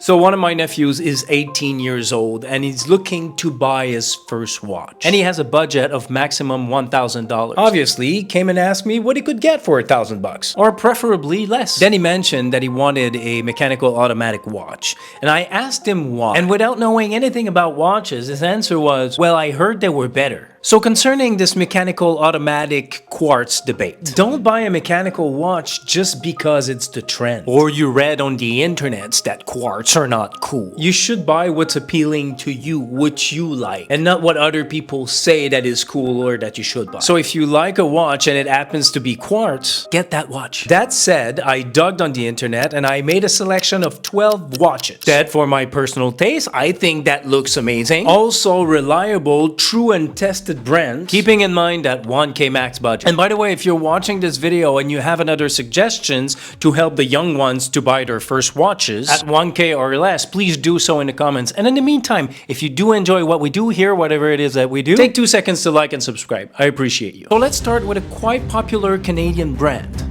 So one of my nephews is 18 years old and he's looking to buy his first watch. And he has a budget of maximum $1,000. Obviously, he came and asked me what he could get for $1,000 or preferably less. Then he mentioned that he wanted a mechanical automatic watch. And I asked him why. And without knowing anything about watches, his answer was, well, I heard they were better. So concerning this mechanical automatic quartz debate, don't buy a mechanical watch just because it's the trend. Or you read on the internet that quartz are not cool. You should buy what's appealing to you, what you like, and not what other people say that is cool or that you should buy. So if you like a watch and it happens to be quartz, get that watch. That said, I dug on the internet and I made a selection of 12 watches that for my personal taste, I think that looks amazing. Also reliable, true and tested brand, keeping in mind that 1K max budget. And by the way, if you're watching this video and you have another suggestions to help the young ones to buy their first watches at 1K or less, please do so in the comments. And in the meantime, if you do enjoy what we do here, whatever it is that we do, take 2 seconds to like and subscribe. I appreciate you. So let's start with a quite popular Canadian brand,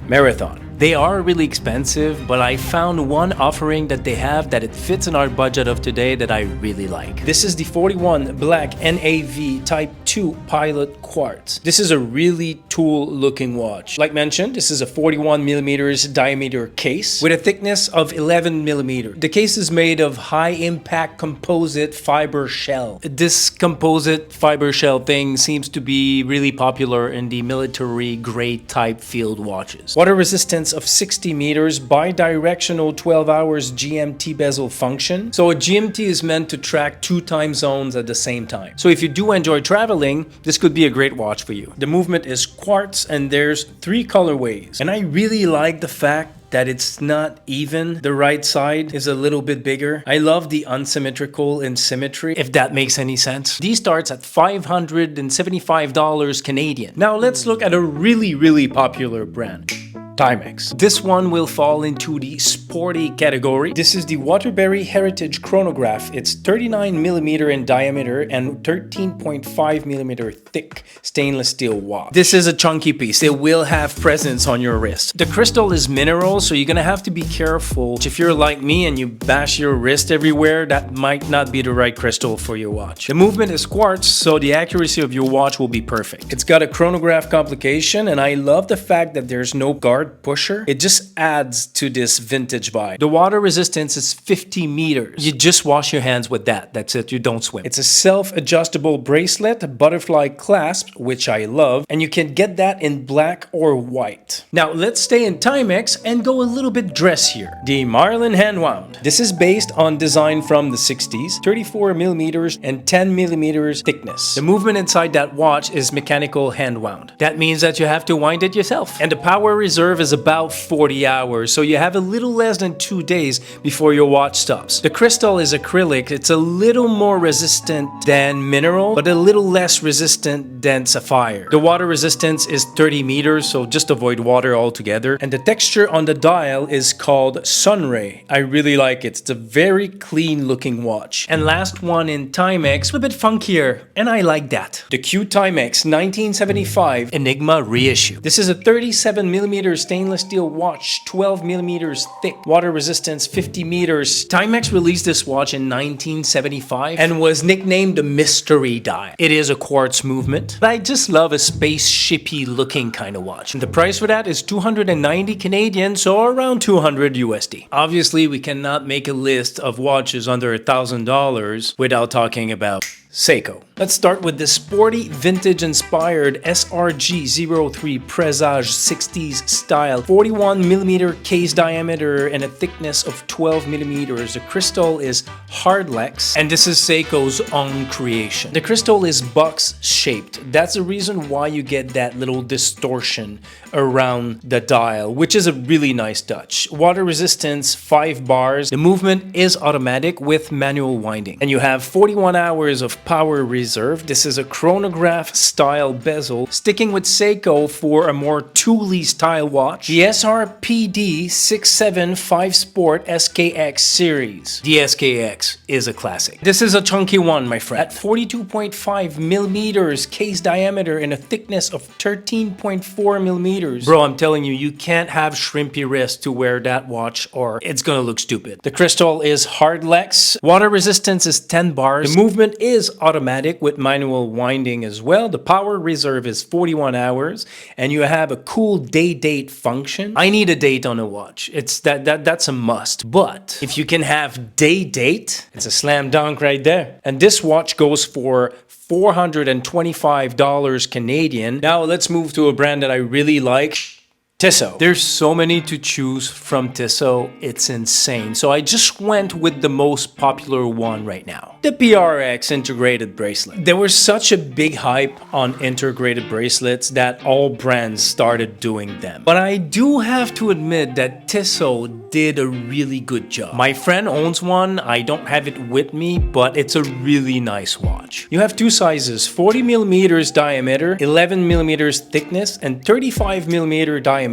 Marathon. They are really expensive, but I found one offering that they have that it fits in our budget of today that I really like. This is the 41 Black NAV Type 2 Pilot Quartz. This is a really cool looking watch. Like mentioned, this is a 41mm diameter case with a thickness of 11mm. The case is made of high impact composite fiber shell. This composite fiber shell thing seems to be really popular in the military grade type field watches. Water resistance of 60 meters, bi-directional 12 hours GMT bezel function. So a GMT is meant to track 2 time zones at the same time. So if you do enjoy traveling, this could be a great watch for you. The movement is quartz and there's 3 colorways. And I really like the fact that it's not even. The right side is a little bit bigger. I love the unsymmetrical in symmetry, if that makes any sense. These starts at $575 Canadian. Now let's look at a really popular brand, Timex. This one will fall into the sporty category. This is the Waterbury Heritage Chronograph. It's 39mm in diameter and 13.5mm thick stainless steel watch. This is a chunky piece. It will have presence on your wrist. The crystal is mineral, so you're gonna have to be careful. If you're like me and you bash your wrist everywhere, that might not be the right crystal for your watch. The movement is quartz, so the accuracy of your watch will be perfect. It's got a chronograph complication, and I love the fact that there's no guard pusher. It just adds to this vintage vibe. The water resistance is 50 meters. You just wash your hands with that. That's it. You don't swim. It's a self-adjustable bracelet, a butterfly clasp, which I love, and you can get that in black or white. Now let's stay in Timex and go a little bit dressier. The Marlin hand wound. This is based on design from the 60s, 34mm and 10mm thickness. The movement inside that watch is mechanical hand wound. That means that you have to wind it yourself. And the power reserve is about 40 hours, so you have a little less than 2 days before your watch stops. The crystal is acrylic. It's a little more resistant than mineral, but a little less resistant than sapphire. The water resistance is 30 meters, so just avoid water altogether. And the texture on the dial is called Sunray. I really like it. It's a very clean looking watch. And last one in Timex, a bit funkier, and I like that. The Q Timex 1975 Enigma reissue. This is a 37mm stainless steel watch, 12mm thick, water resistance 50 meters. Timex released this watch in 1975 and was nicknamed the mystery dial. It is a quartz movement, but I just love a spaceshipy looking kind of watch. And the price for that is 290 Canadian, so around 200 USD. Obviously, we cannot make a list of watches under $1,000 without talking about Seiko. Let's start with the sporty, vintage-inspired SRG-03 Presage 60s style, 41mm case diameter and a thickness of 12mm. The crystal is Hardlex, and this is Seiko's own creation. The crystal is box-shaped. That's the reason why you get that little distortion around the dial, which is a really nice touch. Water resistance 5 bars. The movement is automatic with manual winding, and you have 41 hours of power reserve. This is a chronograph style bezel, sticking with Seiko for a more tooly style watch. The SRPD 675 Sport SKX series. The SKX is a classic. This is a chunky one, my friend. At 42.5 millimeters case diameter and a thickness of 13.4 millimeters. Bro, I'm telling you, you can't have shrimpy wrist to wear that watch or it's gonna look stupid. The crystal is hardlex. Water resistance is 10 bars. The movement is automatic with manual winding as well. The power reserve is 41 hours and you have a cool day date function. I need a date on a watch. That's a must. But if you can have day date, it's a slam dunk right there. And this watch goes for $425 Canadian. Now let's move to a brand that I really like. Tissot. There's so many to choose from Tissot, it's insane. So I just went with the most popular one right now. The PRX integrated bracelet. There was such a big hype on integrated bracelets that all brands started doing them. But I do have to admit that Tissot did a really good job. My friend owns one, I don't have it with me, but it's a really nice watch. You have two sizes, 40 millimeters diameter, 11 millimeters thickness, and 35 millimeter diameter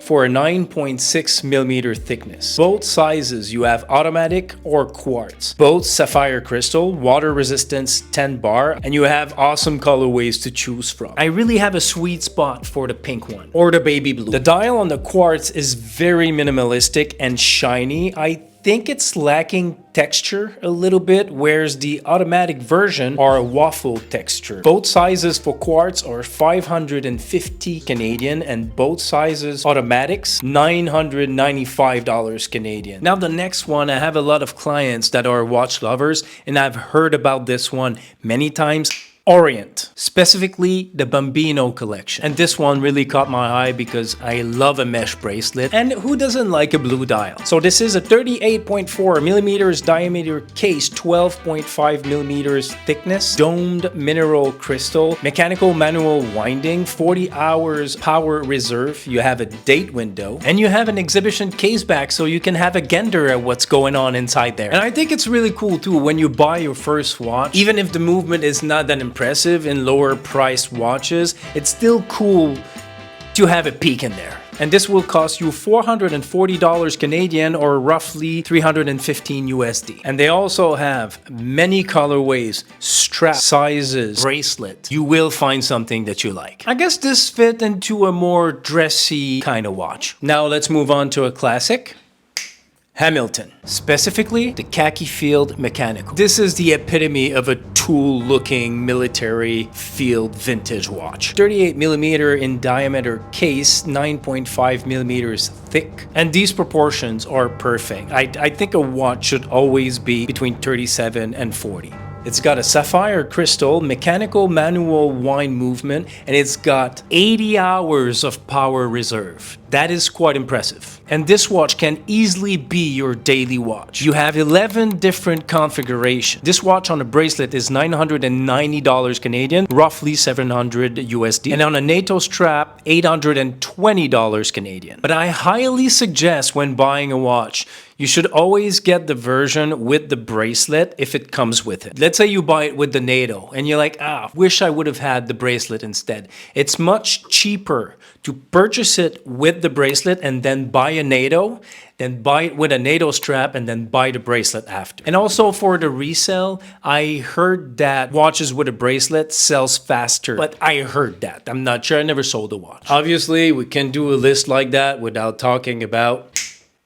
for a 9.6 millimeter thickness. Both sizes you have automatic or quartz. Both sapphire crystal, water resistance 10 bar, and you have awesome colorways to choose from. I really have a sweet spot for the pink one or the baby blue. The dial on the quartz is very minimalistic and shiny. I think it's lacking texture a little bit, whereas the automatic version are a waffle texture. Both sizes for quartz are 550 Canadian and both sizes automatics $995 Canadian. Now the next one, I have a lot of clients that are watch lovers and I've heard about this one many times. Orient, specifically the Bambino collection. And this one really caught my eye because I love a mesh bracelet and who doesn't like a blue dial? So this is a 38.4 millimeters diameter case, 12.5 millimeters thickness, domed mineral crystal, mechanical manual winding, 40 hours power reserve, you have a date window, and you have an exhibition case back so you can have a gander at what's going on inside there. And I think it's really cool too when you buy your first watch, even if the movement is not that impressive in lower priced watches, it's still cool to have a peek in there. And this will cost you $440 Canadian or roughly 315 USD. And they also have many colorways, strap sizes, bracelet. You will find something that you like. I guess this fit into a more dressy kind of watch. Now let's move on to a classic. Hamilton, specifically the khaki field mechanical. This is the epitome of a tool-looking military field vintage watch. 38 millimeter in diameter case, 9.5 millimeters thick, and these proportions are perfect. I think a watch should always be between 37 and 40. It's got a sapphire crystal, mechanical manual wind movement, and it's got 80 hours of power reserve. That is quite impressive. And this watch can easily be your daily watch. You have 11 different configurations. This watch on a bracelet is $990 Canadian, roughly 700 USD. And on a NATO strap, $820 Canadian. But I highly suggest when buying a watch, you should always get the version with the bracelet if it comes with it. Let's say you buy it with the NATO and you're like, wish I would have had the bracelet instead. It's much cheaper to purchase it with the bracelet and then buy a NATO, then buy it with a NATO strap and then buy the bracelet after. And also for the resale, I heard that watches with a bracelet sells faster, but I heard that. I'm not sure, I never sold a watch. Obviously, we can do a list like that without talking about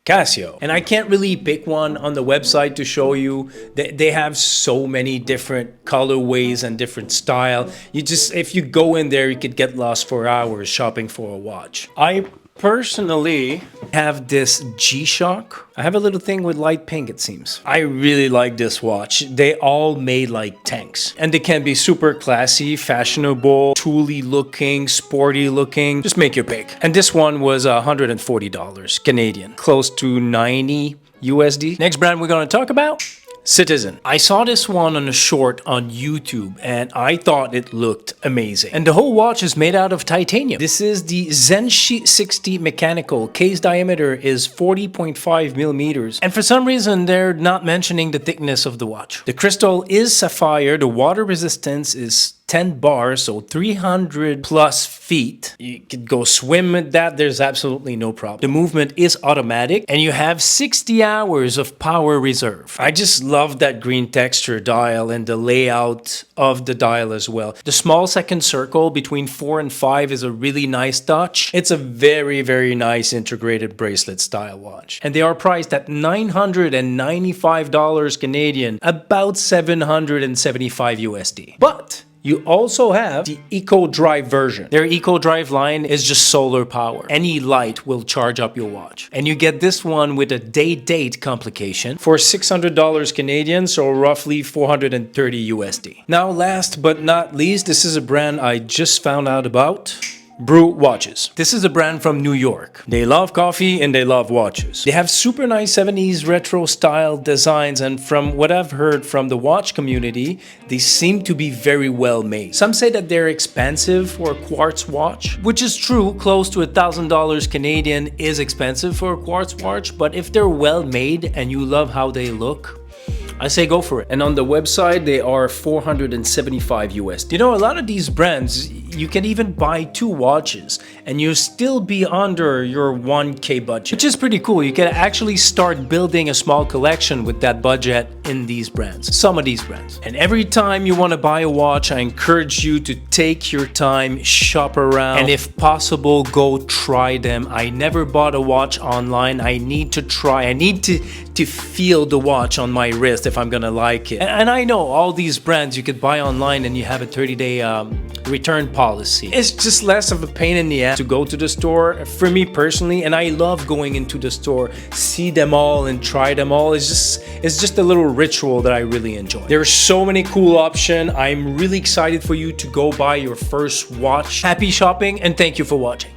Casio. And I can't really pick one on the website to show you. They have so many different colorways and different style. If you go in there, you could get lost for hours shopping for a watch. I personally have this G-Shock. I have a little thing with light pink, it seems. I really like this watch. They all made like tanks. And they can be super classy, fashionable, tooly looking, sporty looking. Just make your pick. And this one was $140 Canadian, close to 90 USD. Next brand we're gonna talk about, Citizen. I saw this one on a short on YouTube and I thought it looked amazing. And the whole watch is made out of titanium. This is the Zenshi 60 mechanical. Case diameter is 40.5 millimeters. And for some reason, they're not mentioning the thickness of the watch. The crystal is sapphire. The water resistance is 10 bars, so 300 plus feet. You could go swim with that, there's absolutely no problem. The movement is automatic and you have 60 hours of power reserve. I just love that green texture dial and the layout of the dial as well. The small second circle between 4 and 5 is a really nice touch. It's a very, very nice integrated bracelet style watch. And they are priced at $995 Canadian, about 775 USD. But you also have the Eco Drive version. Their Eco Drive line is just solar power. Any light will charge up your watch. And you get this one with a day-date complication for $600 Canadian, so roughly 430 USD. Now, last but not least, this is a brand I just found out about. Brew watches. This is a brand from New York. They love coffee and they love watches. They have super nice 70s retro style designs, and from what I've heard from the watch community, they seem to be very well made. Some say that they're expensive for a quartz watch, which is true. Close to $1,000 Canadian is expensive for a quartz watch, but if they're well made and you love how they look, I say go for it. And on the website, they are 475 US. You know, a lot of these brands, you can even buy 2 watches and you still be under your 1K budget, which is pretty cool. You can actually start building a small collection with that budget in these brands, some of these brands. And every time you want to buy a watch, I encourage you to take your time, shop around, and if possible, go try them. I never bought a watch online. I need to try. I need to feel the watch on my wrist if I'm gonna like it. And I know all these brands you could buy online and you have a 30-day return policy. It's just less of a pain in the ass to go to the store for me personally, and I love going into the store, see them all and try them all. It's just a little ritual that I really enjoy. There are so many cool options. I'm really excited for you to go buy your first watch. Happy shopping and thank you for watching.